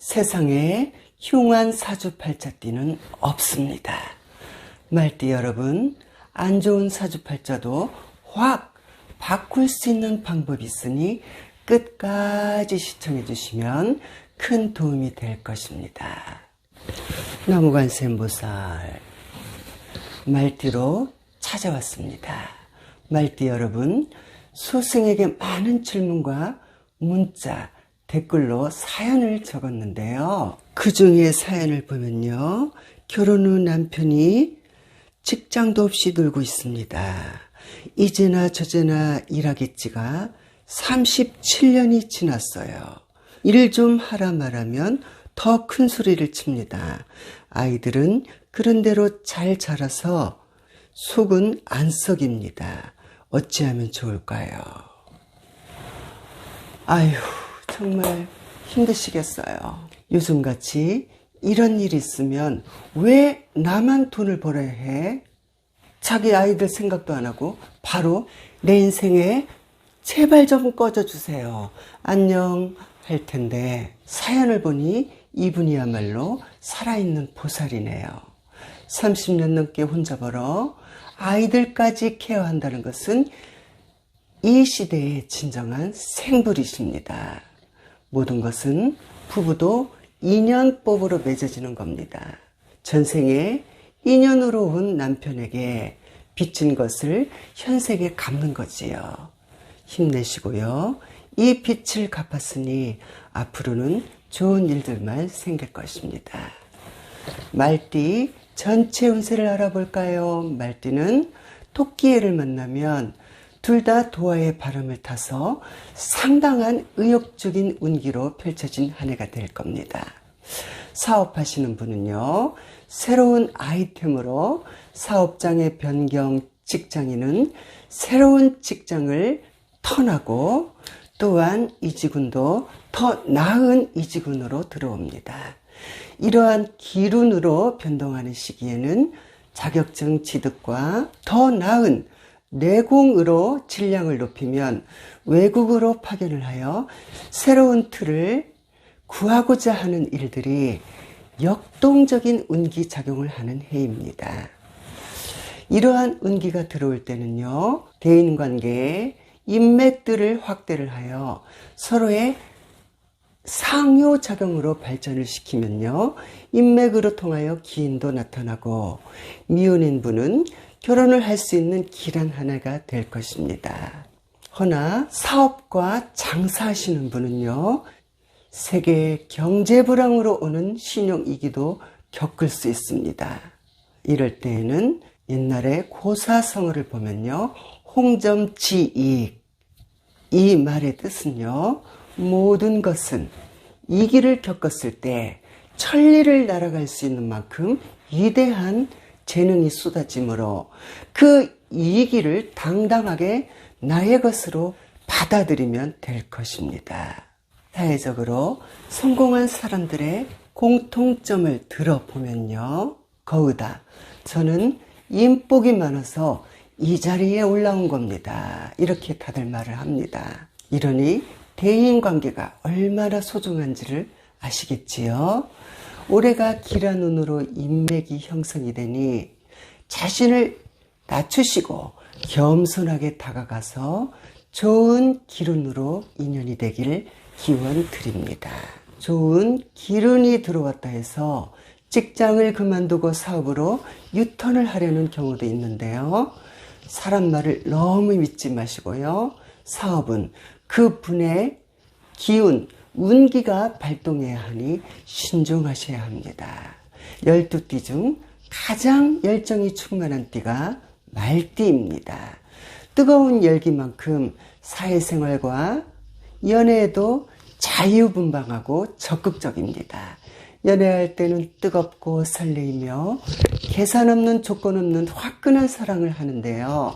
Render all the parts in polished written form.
세상에 흉한 사주팔자띠는 없습니다. 말띠 여러분, 안 좋은 사주팔자도 확 바꿀 수 있는 방법이 있으니 끝까지 시청해 주시면 큰 도움이 될 것입니다. 나무관세음보살 말띠로 찾아왔습니다. 말띠 여러분, 스승에게 많은 질문과 문자, 댓글로 사연을 적었는데요. 그 중에 사연을 보면요. 결혼 후 남편이 직장도 없이 놀고 있습니다. 이제나 저제나 일하겠지가 37년이 지났어요. 일 좀 하라 말하면 더 큰 소리를 칩니다. 아이들은 그런대로 잘 자라서 속은 안 썩입니다. 어찌하면 좋을까요? 아휴, 정말 힘드시겠어요. 요즘같이 이런 일이 있으면 왜 나만 돈을 벌어야 해? 자기 아이들 생각도 안 하고 바로 내 인생에 제발 좀 꺼져주세요. 안녕 할 텐데 사연을 보니 이분이야말로 살아있는 보살이네요. 30년 넘게 혼자 벌어 아이들까지 케어한다는 것은 이 시대의 진정한 생불이십니다. 모든 것은 부부도 인연법으로 맺어지는 겁니다. 전생에 인연으로 온 남편에게 빚진 것을 현생에 갚는 거지요. 힘내시고요. 이 빚을 갚았으니 앞으로는 좋은 일들만 생길 것입니다. 말띠 전체 운세를 알아볼까요? 말띠는 토끼해를 만나면 둘 다 도화의 바람을 타서 상당한 의욕적인 운기로 펼쳐진 한 해가 될 겁니다. 사업하시는 분은요, 새로운 아이템으로 사업장의 변경, 직장인은 새로운 직장을 턴하고 또한 이직운도 더 나은 이직운으로 들어옵니다. 이러한 기운으로 변동하는 시기에는 자격증 취득과 더 나은 내공으로 질량을 높이면 외국으로 파견을 하여 새로운 틀을 구하고자 하는 일들이 역동적인 운기 작용을 하는 해입니다. 이러한 운기가 들어올 때는요, 대인관계에 인맥들을 확대를 하여 서로의 상호작용으로 발전을 시키면요, 인맥으로 통하여 기인도 나타나고 미혼인 분은 결혼을 할 수 있는 길 하나가 될 것입니다. 허나 사업과 장사하시는 분은요, 세계 경제 불황으로 오는 신용위기도 겪을 수 있습니다. 이럴 때에는 옛날에 고사성어를 보면요, 홍점지이익, 이 말의 뜻은요, 모든 것은 위기를 겪었을 때 천리를 날아갈 수 있는 만큼 위대한 재능이 쏟아지므로 그 위기를 당당하게 나의 것으로 받아들이면 될 것입니다. 사회적으로 성공한 사람들의 공통점을 들어보면요, 거의다 저는 인복이 많아서 이 자리에 올라온 겁니다. 이렇게 다들 말을 합니다. 이러니 대인관계가 얼마나 소중한지를 아시겠지요? 올해가 길한 운으로 인맥이 형성이 되니 자신을 낮추시고 겸손하게 다가가서 좋은 기운으로 인연이 되길 기원 드립니다. 좋은 기운이 들어왔다 해서 직장을 그만두고 사업으로 유턴을 하려는 경우도 있는데요. 사람 말을 너무 믿지 마시고요. 사업은 그 분의 기운, 운기가 발동해야 하니 신중하셔야 합니다. 12띠 중 가장 열정이 충만한 띠가 말띠입니다. 뜨거운 열기만큼 사회생활과 연애에도 자유분방하고 적극적입니다. 연애할 때는 뜨겁고 설레이며 계산 없는 조건 없는 화끈한 사랑을 하는데요.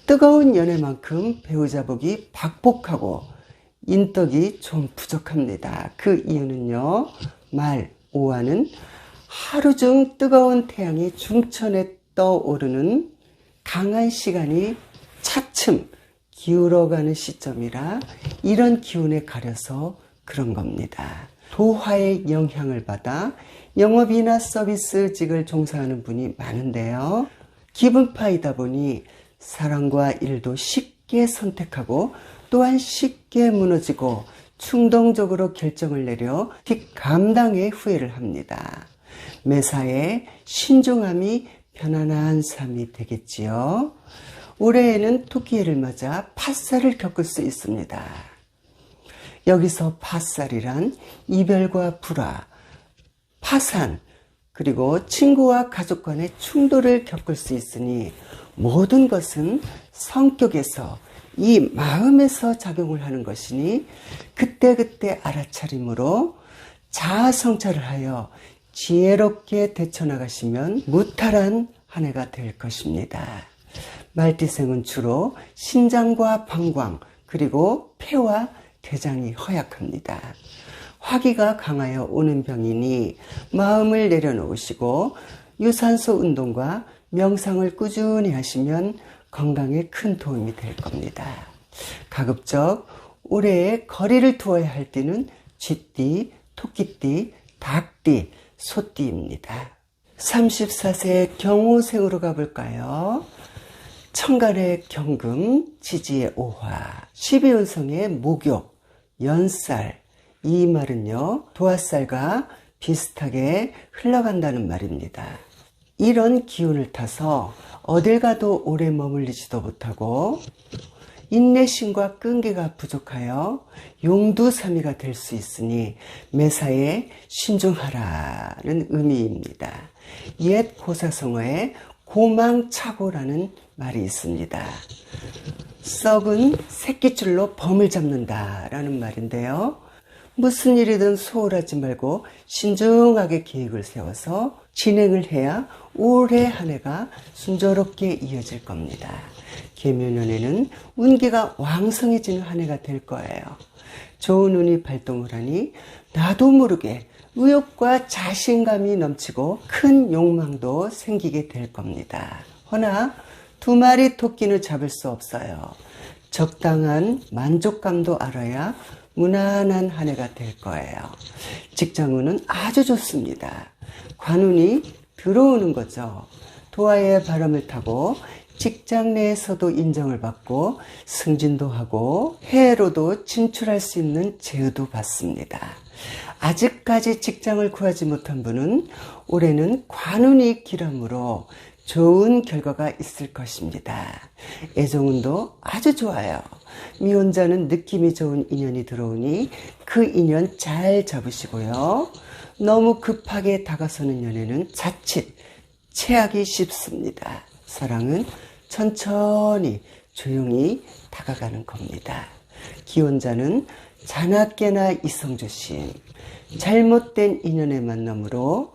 뜨거운 연애만큼 배우자 복이 박복하고 인덕이 좀 부족합니다. 그 이유는요, 말, 오화는 하루 중 뜨거운 태양이 중천에 떠오르는 강한 시간이 차츰 기울어가는 시점이라 이런 기운에 가려서 그런 겁니다. 도화의 영향을 받아 영업이나 서비스직을 종사하는 분이 많은데요. 기분파이다 보니 사랑과 일도 쉽게 선택하고 또한 쉽게 무너지고 충동적으로 결정을 내려 뒷감당의 후회를 합니다. 매사에 신중함이 편안한 삶이 되겠지요. 올해에는 토끼해를 맞아 팥살을 겪을 수 있습니다. 여기서 팥살이란 이별과 불화, 파산, 그리고 친구와 가족 간의 충돌을 겪을 수 있으니 모든 것은 성격에서 이 마음에서 작용을 하는 것이니 그때그때 알아차림으로 자아성찰을 하여 지혜롭게 대처나가시면 무탈한 한 해가 될 것입니다. 말띠생은 주로 신장과 방광 그리고 폐와 대장이 허약합니다. 화기가 강하여 오는 병이니 마음을 내려놓으시고 유산소 운동과 명상을 꾸준히 하시면 건강에 큰 도움이 될 겁니다. 가급적 올해에 거리를 두어야 할 띠는 쥐띠, 토끼띠, 닭띠, 소띠입니다. 34세 경호생으로 가볼까요? 천간의 경금, 지지의 오화, 12운성의 목욕, 연살, 이 말은요 도화살과 비슷하게 흘러간다는 말입니다. 이런 기운을 타서 어딜 가도 오래 머물리지도 못하고 인내심과 끈기가 부족하여 용두사미가 될 수 있으니 매사에 신중하라는 의미입니다. 옛 고사성어에 고망착오라는 말이 있습니다. 썩은 새끼줄로 범을 잡는다라는 말인데요. 무슨 일이든 소홀하지 말고 신중하게 계획을 세워서 진행을 해야 올해 한 해가 순조롭게 이어질 겁니다. 계묘년에는 운기가 왕성해지는 한 해가 될 거예요. 좋은 운이 발동을 하니 나도 모르게 의욕과 자신감이 넘치고 큰 욕망도 생기게 될 겁니다. 허나 두 마리 토끼는 잡을 수 없어요. 적당한 만족감도 알아야 무난한 한 해가 될 거예요. 직장운은 아주 좋습니다. 관운이 들어오는 거죠. 도화의 바람을 타고 직장 내에서도 인정을 받고 승진도 하고 해로도 진출할 수 있는 제의도 받습니다. 아직까지 직장을 구하지 못한 분은 올해는 관운이 길함으로 좋은 결과가 있을 것입니다. 애정운도 아주 좋아요. 미혼자는 느낌이 좋은 인연이 들어오니 그 인연 잘 잡으시고요. 너무 급하게 다가서는 연애는 자칫 체하기 쉽습니다. 사랑은 천천히 조용히 다가가는 겁니다. 기혼자는 자나깨나 이성조심, 잘못된 인연의 만남으로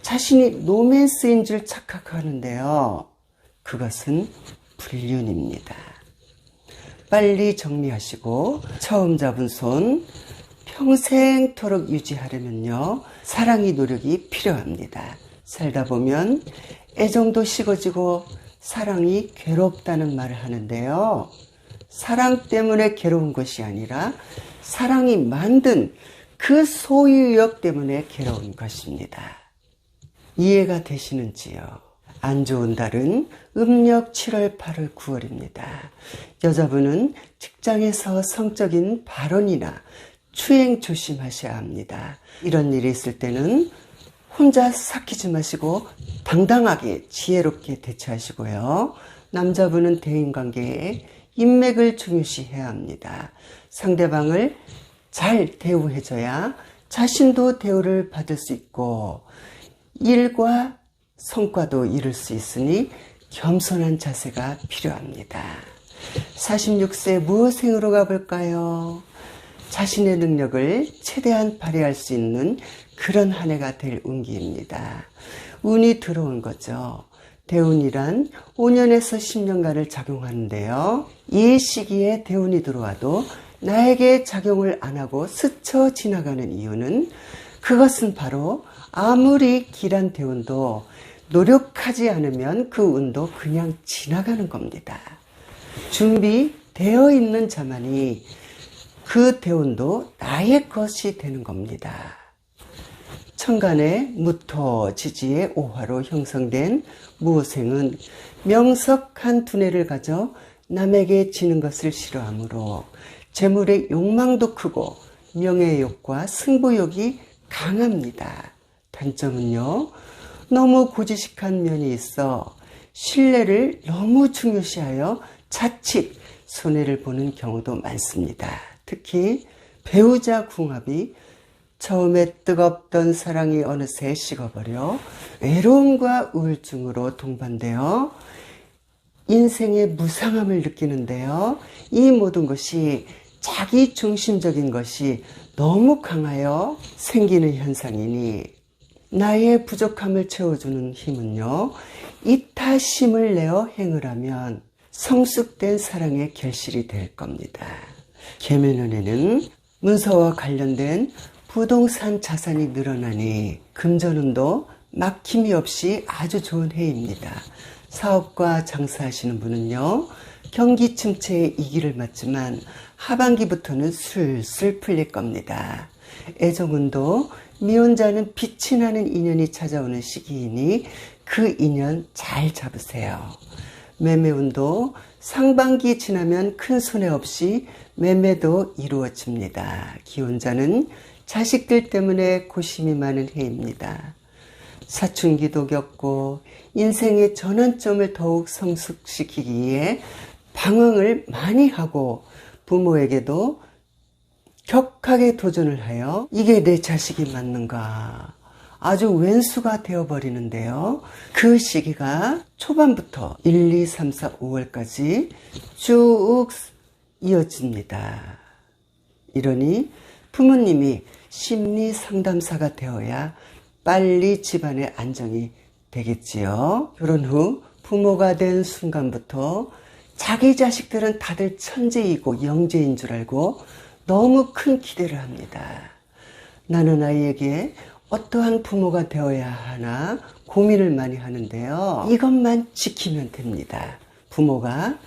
자신이 로맨스인 줄 착각하는데요. 그것은 불륜입니다. 빨리 정리하시고 처음 잡은 손 평생토록 유지하려면요. 사랑의 노력이 필요합니다. 살다 보면 애정도 식어지고 사랑이 괴롭다는 말을 하는데요. 사랑 때문에 괴로운 것이 아니라 사랑이 만든 그 소유욕 때문에 괴로운 것입니다. 이해가 되시는지요? 안 좋은 달은 음력 7월, 8월, 9월입니다. 여자분은 직장에서 성적인 발언이나 추행 조심하셔야 합니다. 이런 일이 있을 때는 혼자 삭히지 마시고 당당하게 지혜롭게 대처하시고요. 남자분은 대인관계에 인맥을 중요시해야 합니다. 상대방을 잘 대우해줘야 자신도 대우를 받을 수 있고 일과 성과도 이룰 수 있으니 겸손한 자세가 필요합니다. 46세 무엇생으로 가볼까요? 자신의 능력을 최대한 발휘할 수 있는 그런 한 해가 될 운기입니다. 운이 들어온 거죠. 대운이란 5년에서 10년간을 작용하는데요. 이 시기에 대운이 들어와도 나에게 작용을 안 하고 스쳐 지나가는 이유는 그것은 바로 아무리 길한 대운도 노력하지 않으면 그 운도 그냥 지나가는 겁니다. 준비되어 있는 자만이 그 대운도 나의 것이 되는 겁니다. 천간의 무토, 지지의 오화로 형성된 무생은 명석한 두뇌를 가져 남에게 지는 것을 싫어하므로 재물의 욕망도 크고 명예욕과 승부욕이 강합니다. 단점은요, 너무 고지식한 면이 있어 신뢰를 너무 중요시하여 자칫 손해를 보는 경우도 많습니다. 특히 배우자 궁합이 처음에 뜨겁던 사랑이 어느새 식어버려 외로움과 우울증으로 동반되어 인생의 무상함을 느끼는데요. 이 모든 것이 자기 중심적인 것이 너무 강하여 생기는 현상이니 나의 부족함을 채워주는 힘은요, 이타심을 내어 행을 하면 성숙된 사랑의 결실이 될 겁니다. 계면운에는 문서와 관련된 부동산 자산이 늘어나니 금전운도 막힘이 없이 아주 좋은 해입니다. 사업과 장사하시는 분은요, 경기 침체에 이기를 맞지만 하반기부터는 술술 풀릴 겁니다. 애정운도 미혼자는 빛이 나는 인연이 찾아오는 시기이니 그 인연 잘 잡으세요. 매매운도 상반기 지나면 큰 손해 없이 매매도 이루어집니다. 기혼자는 자식들 때문에 고심이 많은 해입니다. 사춘기도 겪고 인생의 전환점을 더욱 성숙시키기 위해 방황을 많이 하고 부모에게도 격하게 도전을 하여 이게 내 자식이 맞는가 아주 왼수가 되어버리는데요. 그 시기가 초반부터 1, 2, 3, 4, 5월까지 쭉 이어집니다. 이러니 부모님이 심리 상담사가 되어야 빨리 집안의 안정이 되겠지요. 결혼 후 부모가 된 순간부터 자기 자식들은 다들 천재이고 영재인 줄 알고 너무 큰 기대를 합니다. 나는 아이에게 어떠한 부모가 되어야 하나 고민을 많이 하는데요. 이것만 지키면 됩니다. 부모가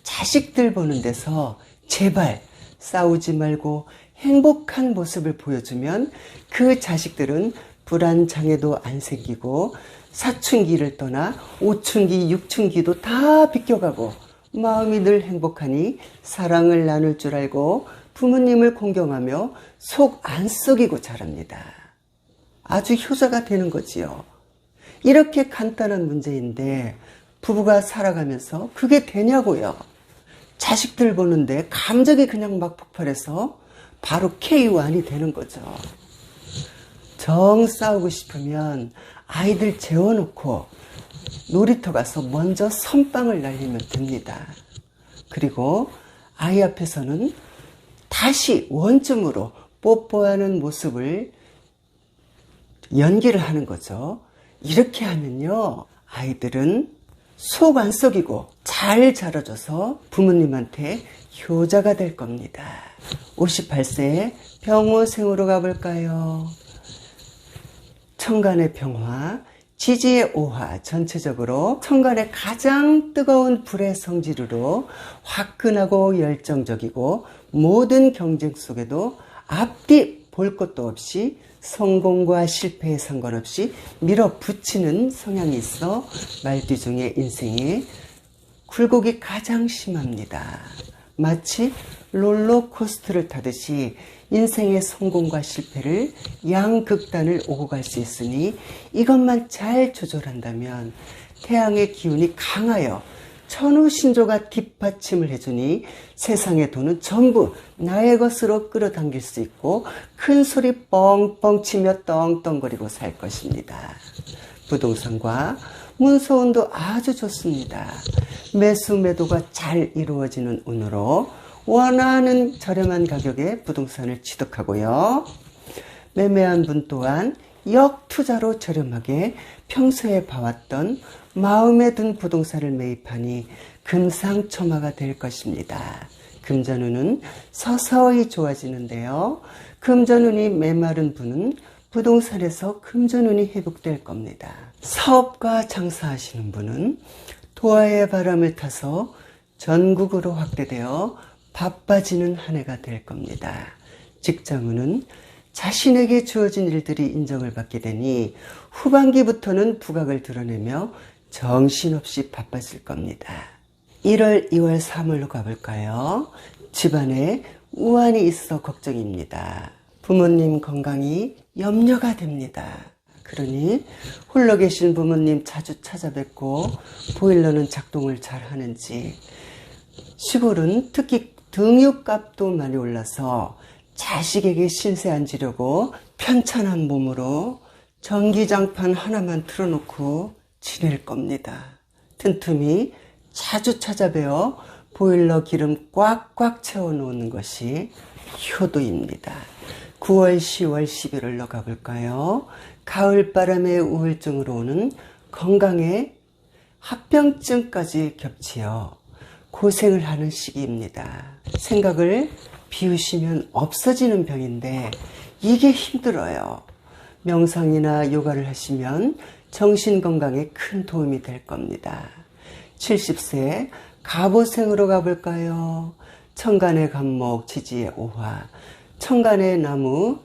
자식들 보는 데서 제발 싸우지 말고 행복한 모습을 보여주면 그 자식들은 불안장애도 안 생기고 사춘기를 떠나 5춘기, 6춘기도 다 비껴가고 마음이 늘 행복하니 사랑을 나눌 줄 알고 부모님을 공경하며 속 안 썩이고 자랍니다. 아주 효자가 되는 거지요. 이렇게 간단한 문제인데 부부가 살아가면서 그게 되냐고요. 자식들 보는데 감정이 그냥 막 폭발해서 바로 K1이 되는 거죠. 정 싸우고 싶으면 아이들 재워놓고 놀이터 가서 먼저 선빵을 날리면 됩니다. 그리고 아이 앞에서는 다시 원점으로 뽀뽀하는 모습을 연기를 하는 거죠. 이렇게 하면요, 아이들은 속 안 썩이고 잘 자라줘서 부모님한테 효자가 될 겁니다. 58세에 병호생으로 가볼까요? 천간의 병화, 지지의 오화, 전체적으로 천간의 가장 뜨거운 불의 성질으로 화끈하고 열정적이고 모든 경쟁 속에도 앞뒤 볼 것도 없이 성공과 실패에 상관없이 밀어붙이는 성향이 있어 말띠 중에 인생에 굴곡이 가장 심합니다. 마치 롤러코스터를 타듯이 인생의 성공과 실패를 양극단을 오고 갈 수 있으니 이것만 잘 조절한다면 태양의 기운이 강하여 천우신조가 뒷받침을 해주니 세상의 돈은 전부 나의 것으로 끌어당길 수 있고 큰 소리 뻥뻥 치며 떵떵거리고 살 것입니다. 부동산과 문서운도 아주 좋습니다. 매수 매도가 잘 이루어지는 운으로 원하는 저렴한 가격에 부동산을 취득하고요. 매매한 분 또한 역투자로 저렴하게 평소에 봐왔던 마음에 든 부동산을 매입하니 금상첨화가 될 것입니다. 금전운은 서서히 좋아지는데요. 금전운이 메마른 분은 부동산에서 금전운이 회복될 겁니다. 사업과 장사하시는 분은 도화의 바람을 타서 전국으로 확대되어 바빠지는 한 해가 될 겁니다. 직장운은 자신에게 주어진 일들이 인정을 받게 되니 후반기부터는 두각을 드러내며 정신없이 바빠질 겁니다. 1월, 2월, 3월로 가볼까요? 집안에 우환이 있어 걱정입니다. 부모님 건강이 염려가 됩니다. 그러니 홀로 계신 부모님 자주 찾아뵙고 보일러는 작동을 잘 하는지, 시골은 특히 등유값도 많이 올라서 자식에게 신세 안 지려고 편찮은 몸으로 전기장판 하나만 틀어놓고 지낼 겁니다. 틈틈이 자주 찾아뵈어 보일러 기름 꽉꽉 채워놓는 것이 효도입니다. 9월, 10월, 11월로 가볼까요? 가을바람의 우울증으로 오는 건강에 합병증까지 겹치어 고생을 하는 시기입니다. 생각을 비우시면 없어지는 병인데 이게 힘들어요. 명상이나 요가를 하시면 정신건강에 큰 도움이 될 겁니다. 70세 갑오생으로 가볼까요? 천간의 간목, 지지의 오화, 천간의 나무,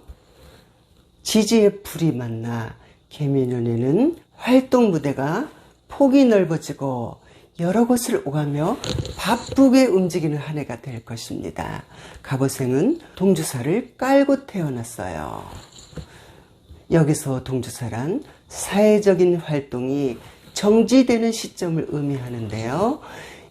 지지의 불이 만나 개미년에는 활동 무대가 폭이 넓어지고 여러 곳을 오가며 바쁘게 움직이는 한 해가 될 것입니다. 갑오생은 동주사를 깔고 태어났어요. 여기서 동주사란 사회적인 활동이 정지되는 시점을 의미하는데요.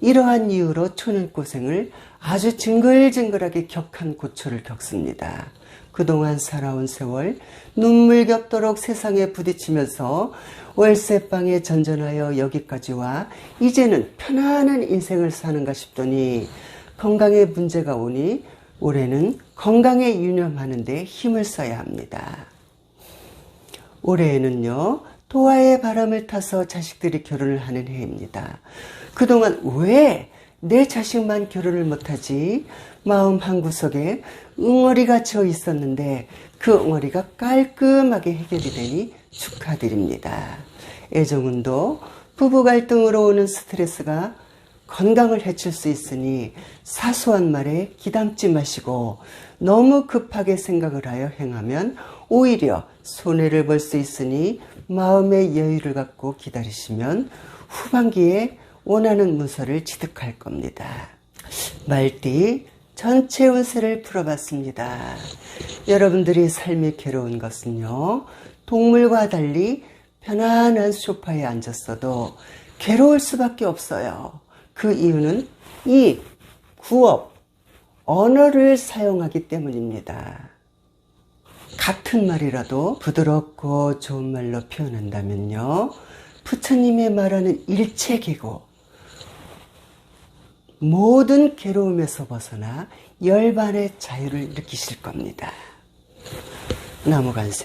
이러한 이유로 초년고생을 아주 징글징글하게 격한 고초를 겪습니다. 그동안 살아온 세월 눈물겹도록 세상에 부딪히면서 월세방에 전전하여 여기까지 와 이제는 편안한 인생을 사는가 싶더니 건강에 문제가 오니 올해는 건강에 유념하는 데 힘을 써야 합니다. 올해에는요, 도화의 바람을 타서 자식들이 결혼을 하는 해입니다. 그동안 왜 내 자식만 결혼을 못하지? 마음 한구석에 응어리가 져 있었는데 그 응어리가 깔끔하게 해결이 되니 축하드립니다. 애정운도 부부 갈등으로 오는 스트레스가 건강을 해칠 수 있으니 사소한 말에 기담지 마시고 너무 급하게 생각을 하여 행하면 오히려 손해를 볼 수 있으니 마음의 여유를 갖고 기다리시면 후반기에 원하는 문서를 취득할 겁니다. 말띠 전체 운세를 풀어봤습니다. 여러분들이 삶이 괴로운 것은요, 동물과 달리 편안한 소파에 앉았어도 괴로울 수밖에 없어요. 그 이유는 이 구업, 언어를 사용하기 때문입니다. 같은 말이라도 부드럽고 좋은 말로 표현한다면요, 부처님의 말하는 일체계고 모든 괴로움에서 벗어나 열반의 자유를 느끼실 겁니다. 나무간세